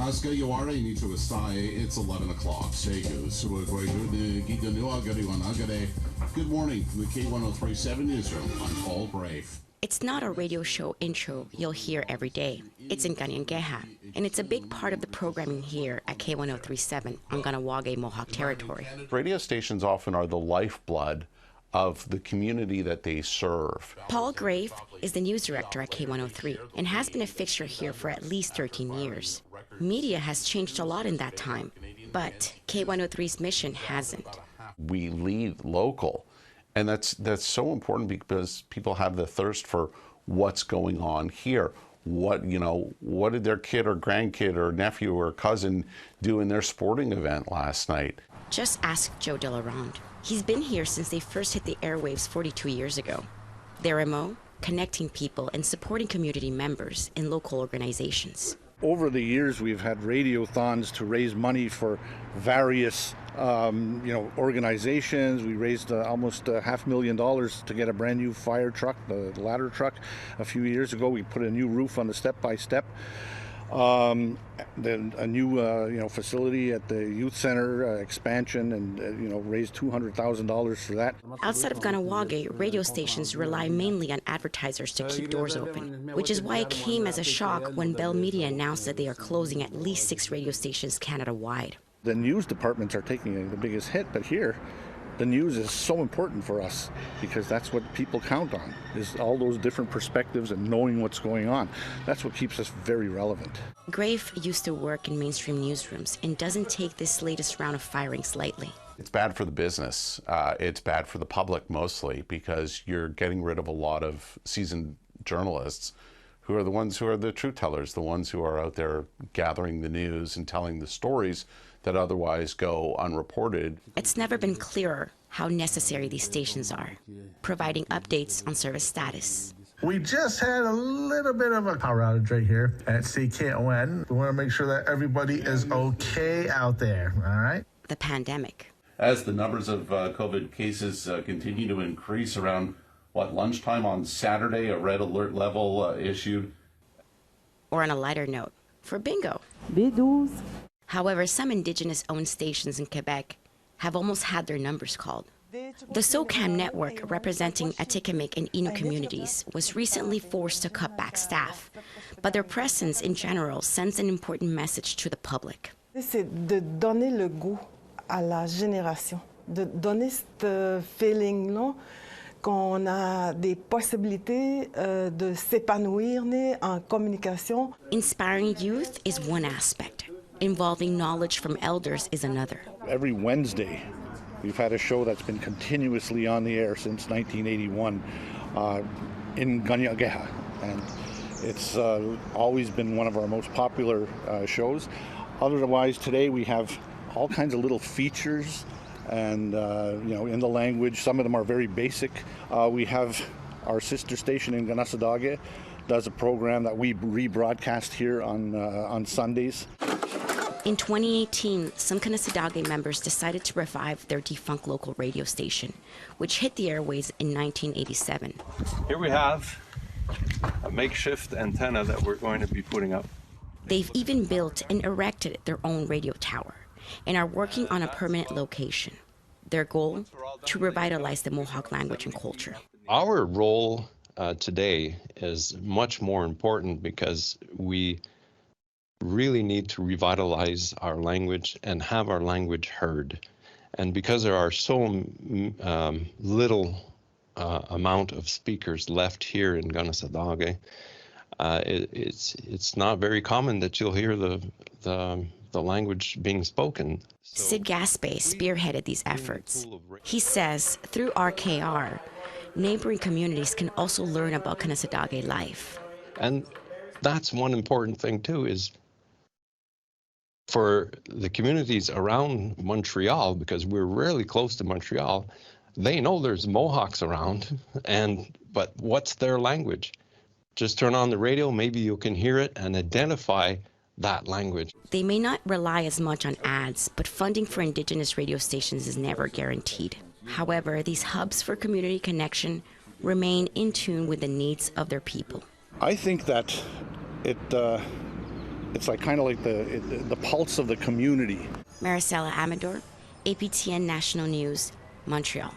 It's 11 o'clock. Good morning from the K1037 newsroom. I'm Paul Brave. It's not a radio show intro you'll hear every day. It's in Ganyangeha, and it's a big part of the programming here at K1037 on Ganawage Mohawk territory. Radio stations often are the lifeblood of the community that they serve. Paul Grave is the news director at K103 and has been a fixture here for at least 13 years. Media has changed a lot in that time, but K103's mission hasn't. We lead local, and that's so important because people have the thirst for what's going on here. What did their kid or grandkid or nephew or cousin do in their sporting event last night? Just ask Joe Delarond. He's been here since they first hit the airwaves 42 years ago. Their MO, connecting people and supporting community members in local organizations. Over the years, we've had radiothons to raise money for various organizations. We raised almost $500,000 to get a brand new fire truck, the ladder truck. A few years ago, we put a new roof on the step-by-step. Then a new facility at the youth center expansion, and raised $200,000 for that. Outside of Ganawage, radio stations rely mainly on advertisers to keep doors open, which is why it came as a shock when Bell Media announced that they are closing at least 6 radio stations Canada-wide. The news departments are taking the biggest hit, but here, the news is so important for us because that's what people count on, is all those different perspectives and knowing what's going on. That's what keeps us very relevant. Grave used to work in mainstream newsrooms and doesn't take this latest round of firings lightly. It's bad for the business. It's bad for the public mostly because you're getting rid of a lot of seasoned journalists who are the ones who are the truth tellers, the ones who are out there gathering the news and telling the stories that otherwise go unreported. It's never been clearer how necessary these stations are, providing updates on service status. We just had a little bit of a power outage right here at CKON. We want to make sure that everybody is okay out there, all right? The pandemic. As the numbers of COVID cases continue to increase around, lunchtime on Saturday, a red alert level issued. Or on a lighter note, for bingo. B12. However, some Indigenous-owned stations in Quebec have almost had their numbers called. The SOCAM network, representing Atikamekw and Innu communities, was recently forced to cut back staff, but their presence in general sends an important message to the public. C'est de donner le goût à la génération, de donner ce feeling-là qu'on a des possibilités de s'épanouir en communication. Inspiring youth is one aspect. Involving knowledge from elders is another. Every Wednesday, we've had a show that's been continuously on the air since 1981 in Ganyangeha, and it's always been one of our most popular shows. Otherwise, today we have all kinds of little features, and in the language. Some of them are very basic. We have our sister station in Ganassadage does a program that we rebroadcast here on Sundays. In 2018, some Ganassadage members decided to revive their defunct local radio station, which hit the airways in 1987. Here we have a makeshift antenna that we're going to be putting up. They've even built and erected their own radio tower and are working on a permanent location. Their goal? To revitalize the Mohawk language and culture. Our role today is much more important because we really need to revitalize our language and have our language heard. And because there are so little amount of speakers left here in Ganassadage, it's not very common that you'll hear the language being spoken. Sid Gaspé spearheaded these efforts. He says through RKR, neighboring communities can also learn about Ganassadage life. And that's one important thing too, is for the communities around Montreal, because we're really close to Montreal, they know there's Mohawks around, but what's their language? Just turn on the radio, maybe you can hear it and identify that language. They may not rely as much on ads, but funding for Indigenous radio stations is never guaranteed. However, these hubs for community connection remain in tune with the needs of their people. I think that it It's like kind of like the pulse of the community. Maricela Amador, APTN National News, Montreal.